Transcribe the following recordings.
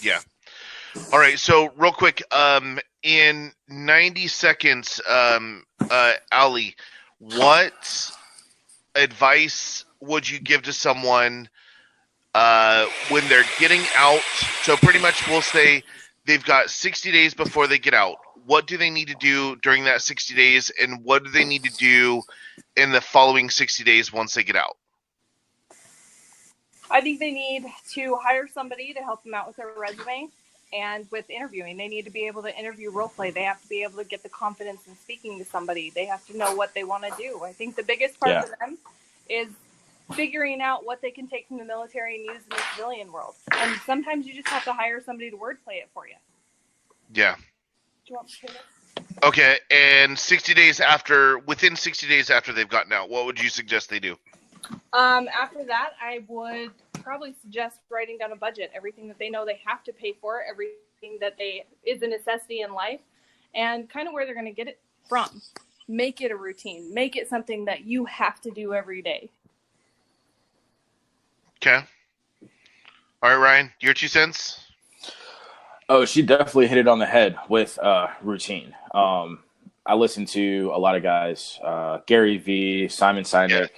Yeah. All right. So real quick, in 90 seconds, Ali, what advice would you give to someone when they're getting out? So pretty much we'll say they've got 60 days before they get out. What do they need to do during that 60 days, and what do they need to do in the following 60 days once they get out? I think they need to hire somebody to help them out with their resume and with interviewing. They need to be able to interview role play. They have to be able to get the confidence in speaking to somebody. They have to know what they want to do. I think the biggest part for them is figuring out what they can take from the military and use in the civilian world. And sometimes you just have to hire somebody to wordplay it for you. Yeah. Do you want to say this? Okay, and within 60 days after they've gotten out, what would you suggest they do? After that, I would probably suggest writing down a budget, everything that they know they have to pay for, everything that is a necessity in life, and kind of where they're going to get it from. Make it a routine. Make it something that you have to do every day. Okay. All right, Ryan, your 2 cents? Oh, she definitely hit it on the head with routine. I listen to a lot of guys, Gary Vee, Simon Sinek,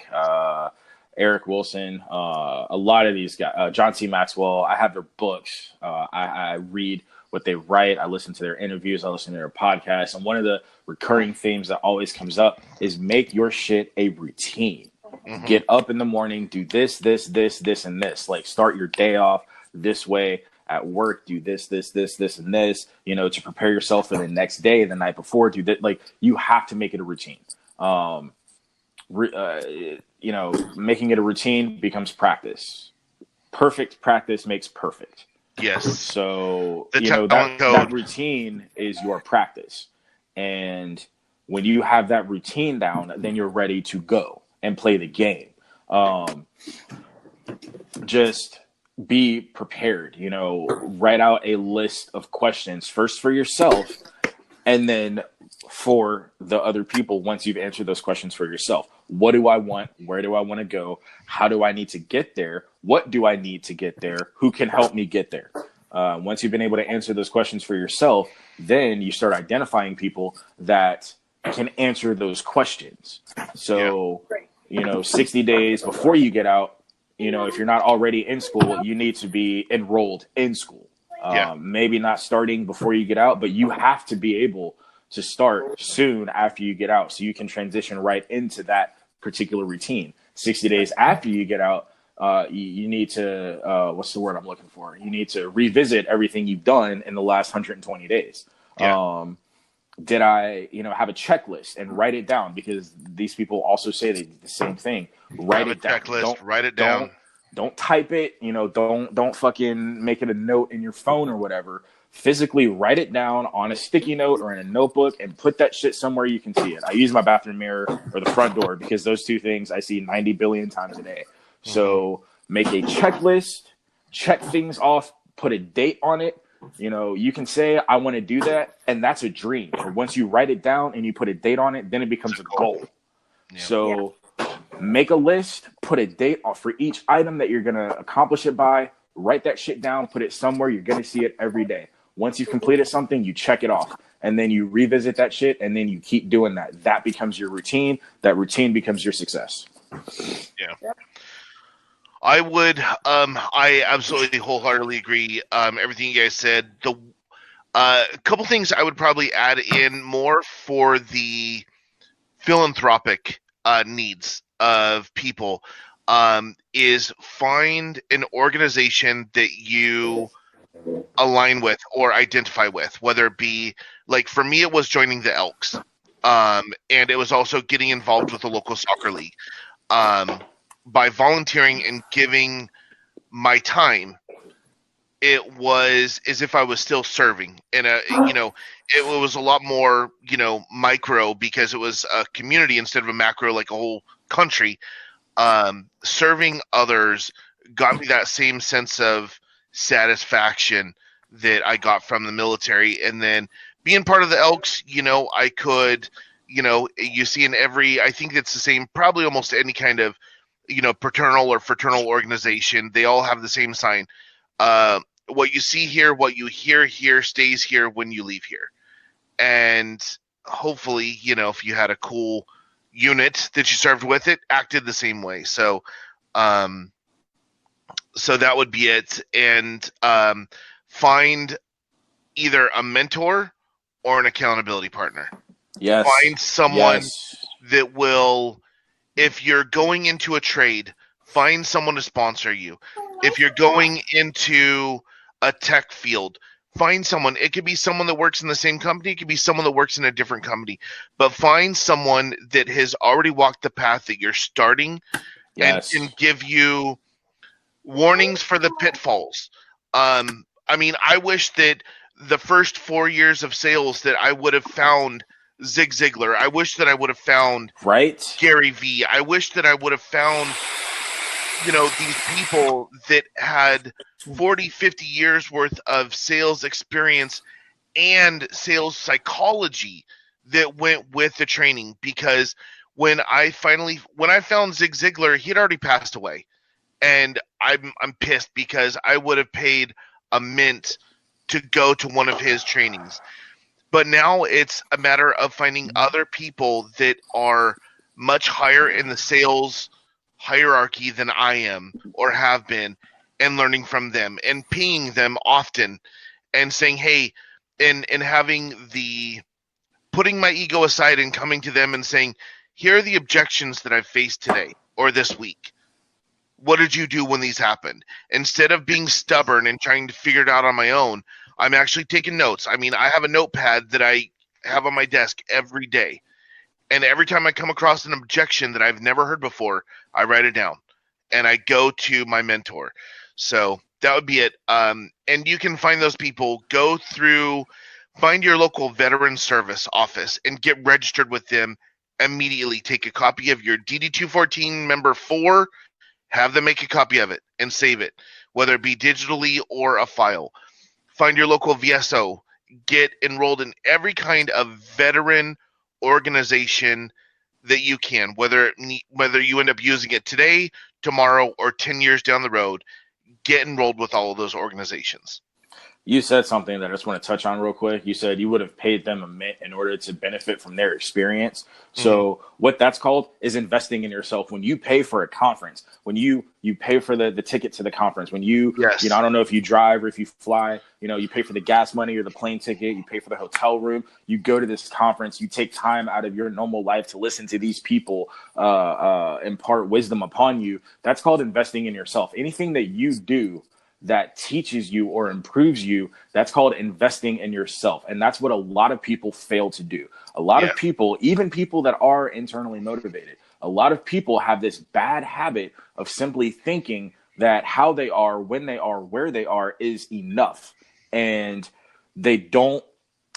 Eric Wilson, a lot of these guys, John C. Maxwell. I have their books. I read what they write. I listen to their interviews. I listen to their podcasts. And one of the recurring themes that always comes up is make your shit a routine. Mm-hmm. Get up in the morning, do this, and this. Like, start your day off this way. At work, do this, and this, to prepare yourself for the next day, the night before, do that. Like, you have to make it a routine. Making it a routine becomes practice. Perfect practice makes perfect. Yes. So, that routine is your practice. And when you have that routine down, then you're ready to go and play the game. Just be prepared, write out a list of questions first for yourself and then for the other people. Once you've answered those questions for yourself, what do I want? Where do I want to go? How do I need to get there? What do I need to get there? Who can help me get there? Once you've been able to answer those questions for yourself, then you start identifying people that can answer those questions. So, 60 days before you get out, if you're not already in school, you need to be enrolled in school. Maybe not starting before you get out, but you have to be able to start soon after you get out so you can transition right into that particular routine. 60 days after you get out, you need to, what's the word I'm looking for? You need to revisit everything you've done in the last 120 days. Did I, have a checklist and write it down? Because these people also say the same thing. Write it down. Write it down. Don't type it. Don't fucking make it a note in your phone or whatever. Physically write it down on a sticky note or in a notebook and put that shit somewhere you can see it. I use my bathroom mirror or the front door because those two things I see 90 billion times a day. Mm-hmm. So make a checklist, check things off, put a date on it. You can say, I want to do that, and that's a dream. But once you write it down and you put a date on it, then it becomes a goal. Yeah. So make a list, put a date for each item that you're going to accomplish it by, write that shit down, put it somewhere. You're going to see it every day. Once you've completed something, you check it off, and then you revisit that shit, and then you keep doing that. That becomes your routine. That routine becomes your success. Yeah. I would, I absolutely wholeheartedly agree. Everything you guys said. The couple things I would probably add in more for the philanthropic needs of people is find an organization that you align with or identify with, whether it be, like, for me, it was joining the Elks, and it was also getting involved with the local soccer league. By volunteering and giving my time, it was as if I was still serving. And, it was a lot more, micro, because it was a community instead of a macro, like a whole country. Serving others got me that same sense of satisfaction that I got from the military. And then being part of the Elks, I could, you see in I think it's the same, probably almost any kind of, paternal or fraternal organization, they all have the same sign. what you see here, what you hear here, stays here when you leave here. And hopefully, if you had a cool unit that you served with, it acted the same way. So that would be it. And find either a mentor or an accountability partner. Yes. Find someone that will, if you're going into a trade, find someone to sponsor you. If you're going into a tech field, find someone. It could be someone that works in the same company. It could be someone that works in a different company. But find someone that has already walked the path that you're starting and can give you warnings for the pitfalls. I wish that the first 4 years of sales that I would have found Zig Ziglar. I wish that I would have found Gary Vee. I wish that I would have found, these people that had 40, 50 years worth of sales experience and sales psychology that went with the training. Because when I found Zig Ziglar, he had already passed away. And I'm pissed because I would have paid a mint to go to one of his trainings. But now it's a matter of finding other people that are much higher in the sales hierarchy than I am or have been, and learning from them and pinging them often and saying, hey, and putting my ego aside and coming to them and saying, here are the objections that I've faced today or this week. What did you do when these happened? Instead of being stubborn and trying to figure it out on my own, I'm actually taking notes. I have a notepad that I have on my desk every day. And every time I come across an objection that I've never heard before, I write it down. And I go to my mentor. So that would be it. And you can find those people. Find your local veteran service office and get registered with them immediately. Take a copy of your DD-214 member 4. Have them make a copy of it and save it, whether it be digitally or a file. Find your local VSO. Get enrolled in every kind of veteran organization that you can, whether you end up using it today, tomorrow, or 10 years down the road. Get enrolled with all of those organizations. You said something that I just want to touch on real quick. You said you would have paid them a mint in order to benefit from their experience. So what that's called is investing in yourself. When you pay for a conference, when you pay for the ticket to the conference, when I don't know if you drive or if you fly, you pay for the gas money or the plane ticket, you pay for the hotel room, you go to this conference, you take time out of your normal life to listen to these people impart wisdom upon you. That's called investing in yourself. Anything that you do that teaches you or improves you, that's called investing in yourself. And that's what a lot of people fail to do. A lot of people, even people that are internally motivated, a lot of people have this bad habit of simply thinking that how they are, when they are, where they are is enough. And they do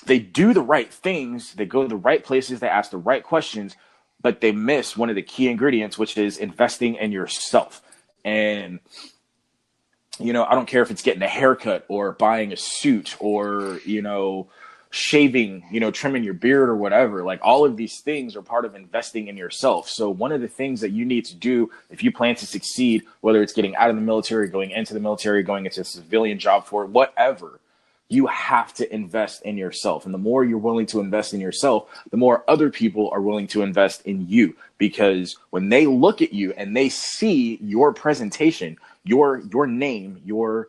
the right things, they go to the right places, they ask the right questions, but they miss one of the key ingredients, which is investing in yourself. And I don't care if it's getting a haircut or buying a suit or, shaving, trimming your beard or whatever. Like, all of these things are part of investing in yourself. So one of the things that you need to do if you plan to succeed, whether it's getting out of the military, going into the military, going into a civilian job for whatever, you have to invest in yourself. And the more you're willing to invest in yourself, the more other people are willing to invest in you. Because when they look at you and they see your presentation, your name, your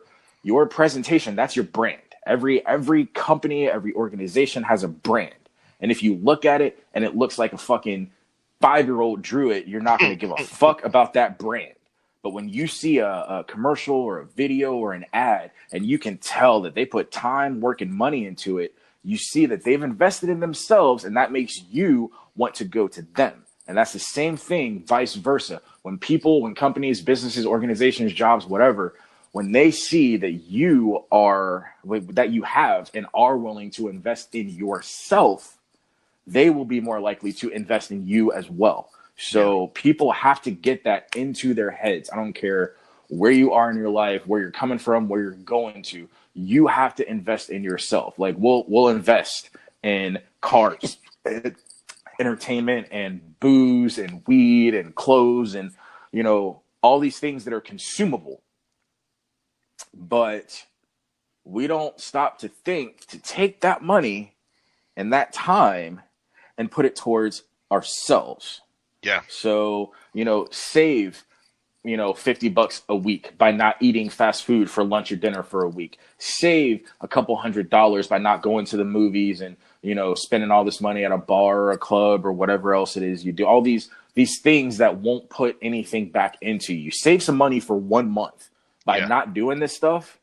presentation, that's your brand. Every company, every organization has a brand. And if you look at it and it looks like a fucking 5-year-old drew it, you're not going to give a fuck about that brand. But when you see a commercial or a video or an ad and you can tell that they put time, work, and money into it, you see that they've invested in themselves, and that makes you want to go to them. And that's the same thing, vice versa. When companies, businesses, organizations, jobs, whatever, when they see that you have and are willing to invest in yourself, they will be more likely to invest in you as well. So people have to get that into their heads. I don't care where you are in your life, where you're coming from, where you're going to. You have to invest in yourself. Like, we'll invest in cars, entertainment, and booze, and weed, and clothes, and all these things that are consumable. But we don't stop to think to take that money and that time and put it towards ourselves. Yeah. So, save, $50 a week by not eating fast food for lunch or dinner for a week. Save a couple $100 by not going to the movies and, spending all this money at a bar or a club or whatever else it is you do. All these things that won't put anything back into you. Save some money for 1 month by not doing this stuff.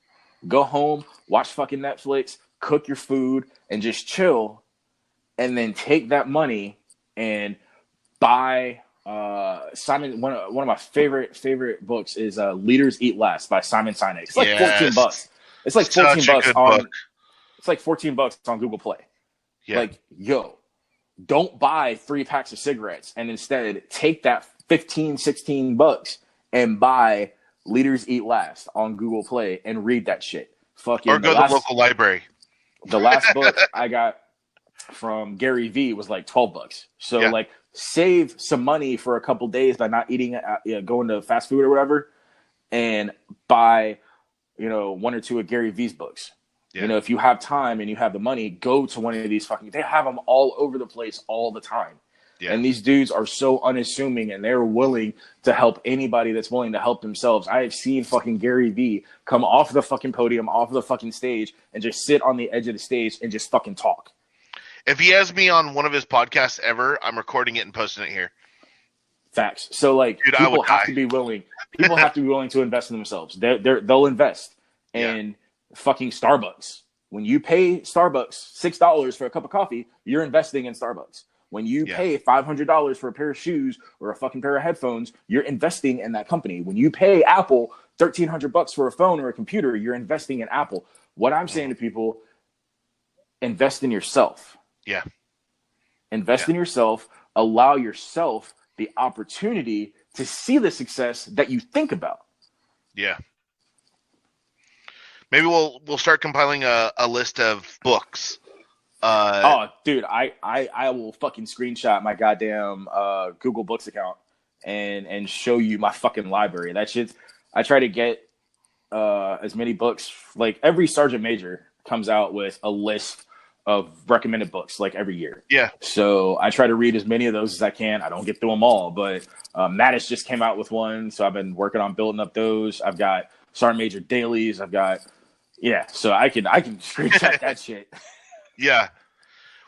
Go home, watch fucking Netflix, cook your food, and just chill. And then take that money and buy Simon. One of my favorite books is Leaders Eat Last by Simon Sinek. It's like $14. It's like $14 on. Book. It's like $14 on Google Play. Yeah. Like, don't buy 3 packs of cigarettes and instead take that $15-16 and buy Leaders Eat Last on Google Play and read that shit. Fucking or go to the local library. The last book I got from Gary Vee was like $12. So like save some money for a couple days by not eating, going to fast food or whatever, and buy, 1 or 2 of Gary Vee's books. Yeah. If you have time and you have the money, go to one of these they have them all over the place all the time. Yeah. And these dudes are so unassuming and they're willing to help anybody that's willing to help themselves. I have seen fucking Gary Vee come off the fucking podium, off the fucking stage, and just sit on the edge of the stage and just fucking talk. If he has me on one of his podcasts ever, I'm recording it and posting it here. Facts. So like, dude, people have to be willing. People have to be willing to invest in themselves. They'll invest in fucking Starbucks. When you pay Starbucks $6 for a cup of coffee, you're investing in Starbucks. When you pay $500 for a pair of shoes or a fucking pair of headphones, you're investing in that company. When you pay Apple $1,300 for a phone or a computer, you're investing in Apple. What I'm saying to people, invest in yourself. Yeah. Invest in yourself. Allow yourself the opportunity to see the success that you think about. Yeah. Maybe we'll start compiling a list of books. Dude, I will fucking screenshot my goddamn Google Books account and show you my fucking library. That shit. I try to get as many books. Like every Sergeant Major comes out with a list of recommended books like every year. Yeah. So I try to read as many of those as I can. I don't get through them all, but Mattis just came out with one, so I've been working on building up those. I've got Sergeant Major dailies. I've got so I can screenshot that shit. Yeah.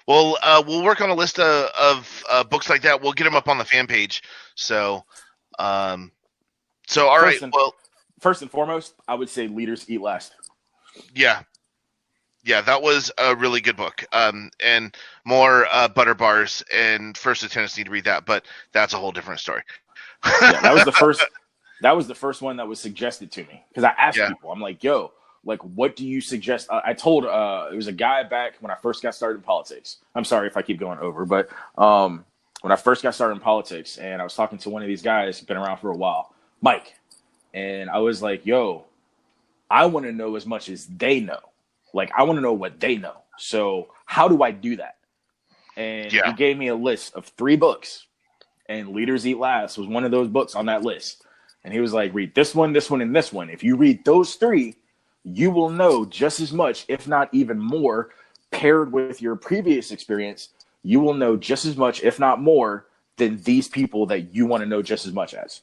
Well, we'll work on a list of books like that. We'll get them up on the fan page. So, all right. Well, first and foremost, I would say Leaders Eat Last. Yeah. Yeah, that was a really good book. And more butter bars, and First Lieutenants need to read that, but that's a whole different story. That was the first. That was the first one that was suggested to me because I asked people. I'm like, yo. Like, what do you suggest? I told it was a guy back when I first got started in politics. I'm sorry if I keep going over, but when I first got started in politics, and I was talking to one of these guys who's been around for a while, Mike, and I was like, yo, I want to know as much as they know. Like, I want to know what they know. So how do I do that? And he gave me a list of 3 books, and Leaders Eat Last was one of those books on that list. And he was like, read this one, and this one. If you read those 3, you will know just as much, if not even more, paired with your previous experience. You will know just as much, if not more, than these people that you want to know just as much as.